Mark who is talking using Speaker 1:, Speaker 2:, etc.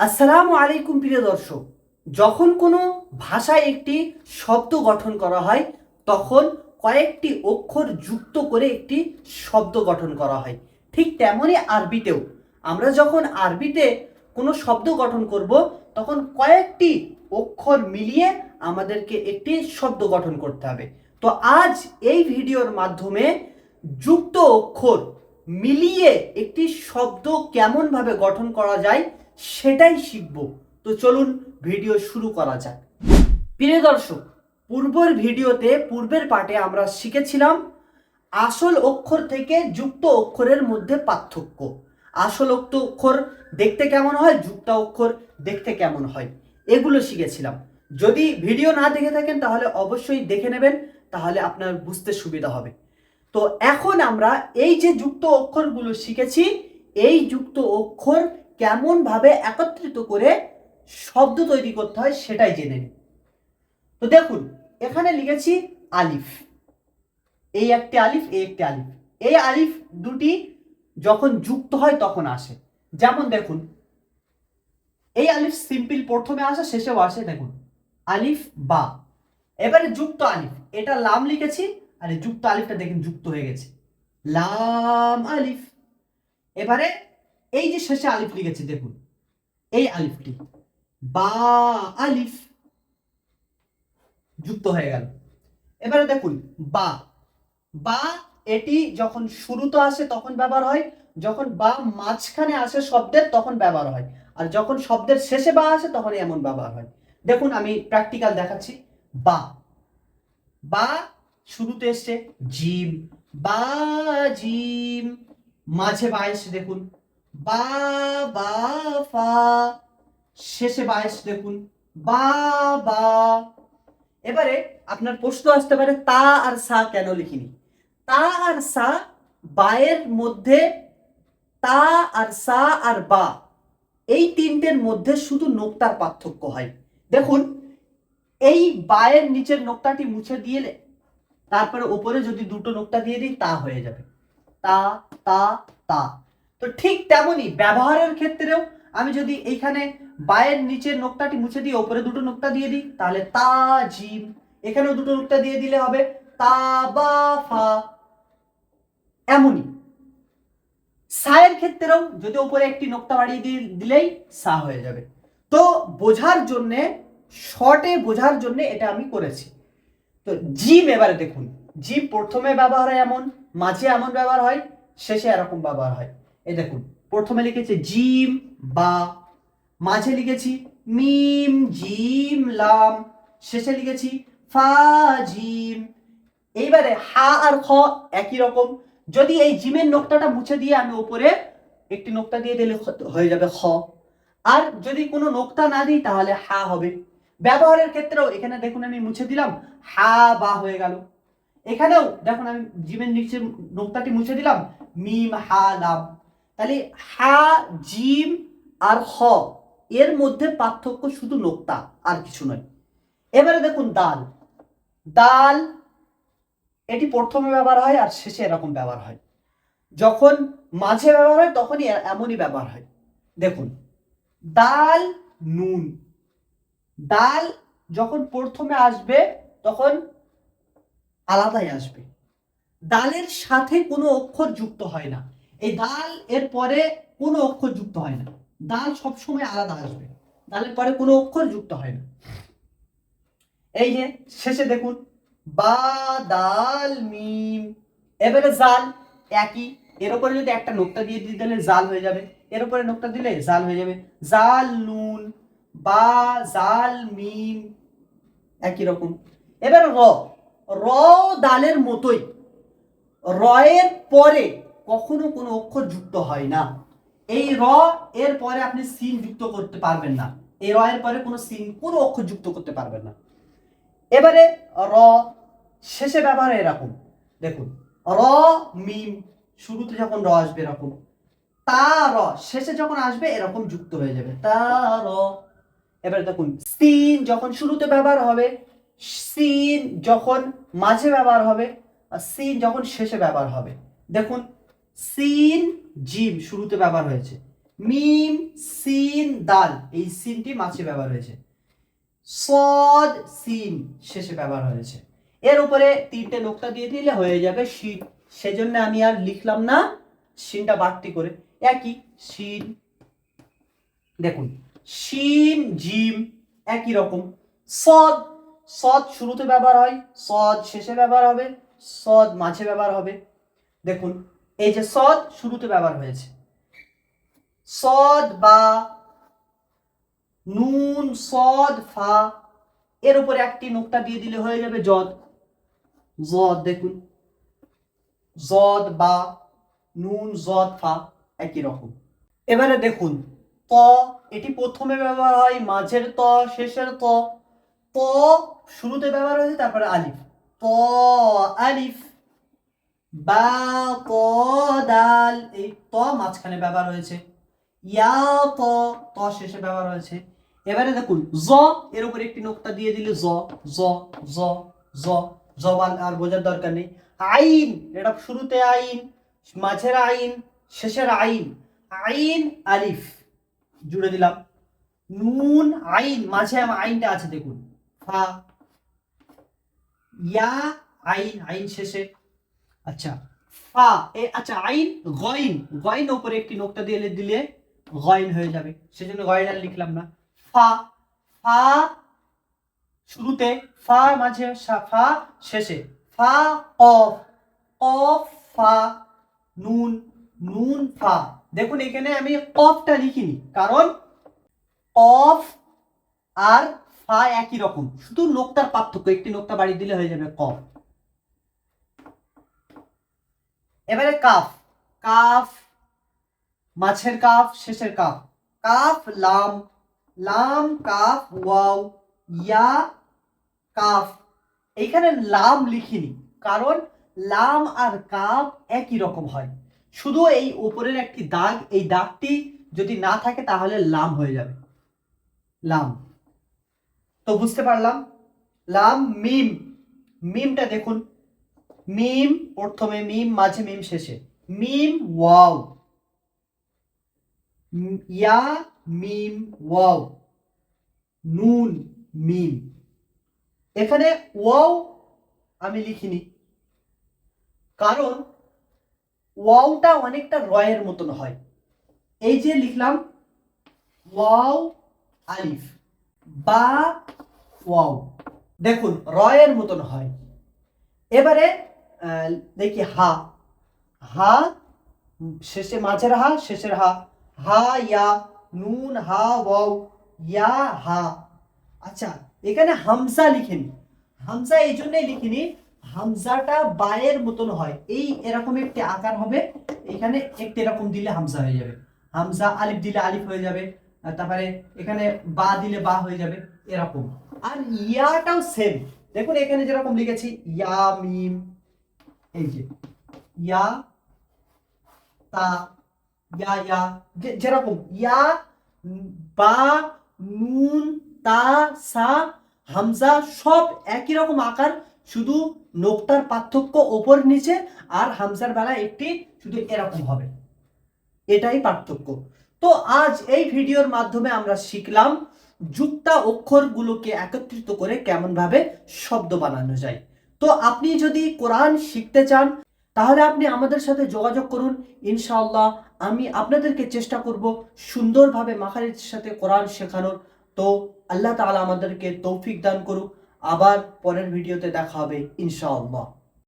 Speaker 1: আসসালামু আলাইকুম প্রিয় দর্শক। যখন কোনো ভাষায় একটি শব্দ গঠন করা হয় তখন কয়েকটি অক্ষর যুক্ত করে একটি শব্দ গঠন করা হয়। ঠিক তেমনই আরবিতেও আমরা যখন আরবিতে কোনো শব্দ গঠন করব তখন কয়েকটি অক্ষর মিলিয়ে আমাদেরকে একটি শব্দ গঠন করতে হবে। তো আজ এই ভিডিওর মাধ্যমে যুক্ত অক্ষর মিলিয়ে একটি শব্দ কেমনভাবে গঠন করা যায় সেটাই শিখব। তো চলুন ভিডিও শুরু করা যাক। প্রিয় দর্শক, পূর্বের পার্টে আমরা শিখেছিলাম আসল অক্ষর থেকে যুক্ত অক্ষরের মধ্যে পার্থক্য। আসল অক্ষর দেখতে কেমন হয়, যুক্ত অক্ষর দেখতে কেমন হয়, এগুলো শিখেছিলাম। যদি ভিডিও না দেখে থাকেন তাহলে অবশ্যই দেখে নেবেন, তাহলে আপনার বুঝতে সুবিধা হবে। তো এখন আমরা এই যে যুক্ত অক্ষরগুলো শিখেছি, এই যুক্ত অক্ষর কেমন ভাবে একত্রিত করে শব্দ তৈরি করতে হয় সেটাই জেনে নিই। তো দেখুন, এখানে লিখেছি আলিফ। এই একটি আলিফ, এই একটি আলিফ। এই আলিফ দুটি যখন যুক্ত হয় তখন আসে। যেমন দেখুন, এই আলিফ সিম্পল প্রথমে আসে, শেষেও আসে। দেখুন আলিফ বা। এবারে যুক্ত আলিফ, এটা লাম লিখেছি, আর যুক্ত আলিফটা দেখুন যুক্ত হয়ে গেছে, লাম আলিফ। এবারে এই যে শেষে আলিফ লিখেছি, দেখুন এই আলিফটি বা আলিফ, যুক্ত হয়ে গেল। এবারে দেখুন বা। বা এটি যখন শুরুতে আসে তখন ব্যবহার হয়, যখন বা মাঝখানে আসে শব্দের তখন ব্যবহার হয়, আর যখন শব্দের শেষে বা আসে তখন এমন ব্যবহার হয়। দেখুন আমি প্র্যাকটিক্যাল দেখাচ্ছি। বা, বা শুরুতে এসছে জিম, বা জিম। মাঝে বা এসছে, দেখুন বা বা ফা। শেষে বা এসছে, দেখুন বা বা। এবারে আপনার প্রশ্ন আসতে পারে তা আর সা কেন লিখিনি। তা আর সা, বায়ের মধ্যে তা আর সা আর বা, এই তিনটের মধ্যে শুধু নোক্তার পার্থক্য হয়। দেখুন এই বায়ের নিচের নোক্তাটি মুছে দিয়ে তারপরে উপরে যদি দুটো নোক্তা দিয়ে দিই তা হয়ে যাবে, তা তা তা। তো ঠিক তেমনি ব্যবহারের ক্ষেত্রেও আমি যদি এইখানে বায়ের নিচের নোক্তাটি মুছে দিয়ে উপরে দুটো নোক্তা দিয়ে দিই তাহলে তা জিম। এখানেও দুটো নোক্তা দিয়ে দিলে হবে তা বা ফা। এমনই সায়ের ক্ষেত্রেও যদি উপরে একটি নোক্তা বাড়িয়ে দিলেই সা হয়ে যাবে। তো বোঝার জন্য, শর্টে বোঝার জন্য এটা আমি করেছি। তো জিম এবারে দেখুন, জিম প্রথমে ব্যবহার হয় এমন, মাঝে এমন ব্যবহার হয়, শেষে এরকম ব্যবহার হয়। এই দেখুন প্রথমে লিখেছি জিম বা, মাঝে লিখেছি মিম জিম লাম, শেষে লিখেছি ফা জিম। এইবারে হা আর খ একই রকম। যদি এই জিমের নোক্তাটা মুছে দিয়ে আমি উপরে একটি নোক্তা দিয়ে দিলে হয়ে যাবে খ। আর যদি কোনো নোক্তা না দিই তাহলে হা হবে। ব্যবহারের ক্ষেত্রেও এখানে দেখুন আমি মুছে দিলাম, হা বা হয়ে গেল। এখানেও দেখুন আমি জিমের নিচে নোক্তাটি মুছে দিলাম, মিম হা লাম। তাহলে হা জিম আর হ এর মধ্যে পার্থক্য শুধু নোক্তা, আর কিছু নয়। এবারে দেখুন দাল। দাল এটি প্রথমে ব্যবহার হয় আর শেষে এরকম ব্যবহার হয়। যখন মাঝে ব্যবহার হয় তখনই এমনই ব্যবহার হয়। দেখুন দাল নুন। দাল যখন প্রথমে আসবে তখন আলাদাই আসবে, দালের সাথে কোনো অক্ষর যুক্ত হয় না। এই দাল এর পরে কোনো অক্ষর যুক্ত হয় না, দাল সবসময় আলাদা আসবে, দালের পরে কোনো অক্ষর যুক্ত হয় না। এই যে শেষে দেখুন বা দাল মিম। এবারে জাল একই, এর উপরে যদি একটা নোক্তা দিয়ে দিলে জাল হয়ে যাবে, এর উপরে নোক্তা দিলে জাল হয়ে যাবে। জাল নুন বা জাল মিম, একই রকম। এবার র। র দালের মতোই, রয়ের পরে কখনো কোনো অক্ষর যুক্ত হয় না। এই র এর পরে আপনি সিন যুক্ত করতে পারবেন না, এই র এর পরে কোনো সিন, কোনো অক্ষর যুক্ত করতে পারবেন না। এবারে র শেষে ব্যবহার এরকম, দেখুন র মিম, শুরুতে যখন র আসবে এরকম, তা র শেষে যখন আসবে এরকম যুক্ত হয়ে যাবে, তা র। এবারে দেখুন সিন যখন শুরুতে ব্যবহার হবে, সিন যখন মাঝে ব্যবহার হবে, আর সিন যখন শেষে ব্যবহার হবে। দেখুন সিন জিম শুরুতে ব্যবহার হয়েছে, মিম সিন দাল, এই সিনটি মাঝে ব্যবহার হয়েছে। সদ সিন শেষে ব্যবহার হয়েছে। এর উপরে তিনটে নোক্তা দিয়ে দিলে হয়ে যাবে শিন। সেজন্য আমি আর লিখলাম না শিনটা বাড়তি করে, একই শিন। দেখুন শিন জিম একই রকম। সদ, সদ শুরুতে ব্যবহার হয়, সদ শেষে ব্যবহার হবে, সদ মাঝে ব্যবহার হবে। দেখুন এই যে সদ শুরুতে ব্যবহার হয়েছে, সদ বা, নুন সদ ফা, এর উপরে একটি নোক্তা দিয়ে দিলে হয়ে যাবে জদ। জদ দেখুন, জদ বা, নুন জদ ফা একই রকম। এবারে দেখুন ত, এটি প্রথমে ব্যবহার হয়, মাঝের ত, শেষের ত। ত শুরুতে ব্যবহার হয়েছে, তারপরে আলিফ, ত আলিফ। বা ত দাল, এই ত মাঝখানে ব্যবহার হয়েছে। ইয়া ত, ত শেষে ব্যবহার হয়েছে। এবারে দেখুন জ, এর উপর একটি নোক্তা দিয়ে দিলে জ, জ জ জ, জবান আর বোঝার দরকার নেই। আইন, এটা শুরুতে আইন, মাঝের আইন, শেষের আইন, আইন আলিফ জুড়ে দিলাম। নুন আইন, মাঝে আইনটা আছে দেখুন, ফা। ইয়া আইন, আইন শেষে। আচ্ছা ফা, আচ্ছা আইন গইন, গইন উপরে একটি নোক্তা দিয়ে দিলে গইন হয়ে যাবে, সেজন্য গইন আর লিখলাম না। ফা, ফা শুরুতে, ফা মাঝে, ফা শেষে। ফা কফ, কফ ফা। নুন, নুন ফা। দেখুন এখানে আমি কফটা লিখিনি, কারণ কফ আর ফা একই রকম, শুধু নোক্তার পার্থক্য, একটি নোক্তা বাড়িয়ে দিলে হয়ে যাবে কফ। এবারে কাফ, কাফ মাঝের কাফ, শেষের কাফ। কাফ লাম, লাম কাফ ওয়াও, ইয়া কাফ। এইখানে লাম লিখিনি, কারণ লাম আর কাফ একই রকম হয়, শুধু এই উপরের একটি দাগ, এই দাগটি যদি না থাকে তাহলে লাম হয়ে যাবে, লাম। তো বুঝতে পারলাম। লাম মিম, মিমটা দেখুন, মিম প্রথমে, মিম মাঝে, মিম শেষে। মিম ওয়াও, ইয়া মিম ওয়াও। নুন মিম, এখানে ওয়াও আমি লিখিনি, কারণ ওয়াওটা অনেকটা রয়ের মতন হয়। এই যে লিখলাম ওয়াও আলিফ, বা ওয়াও, দেখুন রয়ের মতন হয়। এবারে দেখি হা, হা শেষে, মাঝের হা, শেষের হা। হা ইয়া, নুন হা ওয়াও, ইয়া হা। আচ্ছা এখানে হামজা লিখিনি, হামজা এই জন্যই লিখিনি, হামজাটা বায়ের মতন হয়, এই এরকম একটি আকার হবে, এখানে একটি এরকম দিলে হামজা হয়ে যাবে। হামজা, আলিফ দিলে আলিফ হয়ে যাবে, তারপরে এখানে বা দিলে বা হয়ে যাবে, এরকম। আর ইয়াটাও সেম, দেখুন এখানে যেরকম লিখেছি ইয়া মিম, এই যে ইয়া তা, ইয়া ইয়া, যেরকম ইয়া বা, নুন তা সা, হামজা সব একই রকম আকার, শুধু নোক্তার পার্থক্য ওপর নিচে, আর হামজার বেলা একটি শুধু এরকম হবে, এটাই পার্থক্য। তো আজ এই ভিডিওর মাধ্যমে আমরা শিখলাম যুক্তা অক্ষরগুলোকে একত্রিত করে কেমন ভাবে শব্দ বানানো যায়। তো আপনি যদি কোরআন শিখতে চান তাহলে আপনি আমাদের সাথে যোগাযোগ করুন, ইনশাআল্লাহ আমি আপনাদেরকে চেষ্টা করব সুন্দরভাবে মাখারিজের সাথে কোরআন শেখানোর। তো আল্লাহ তাআলা আমাদেরকে তৌফিক দান করুক। আবার পরের ভিডিওতে দেখা হবে ইনশাআল্লাহ।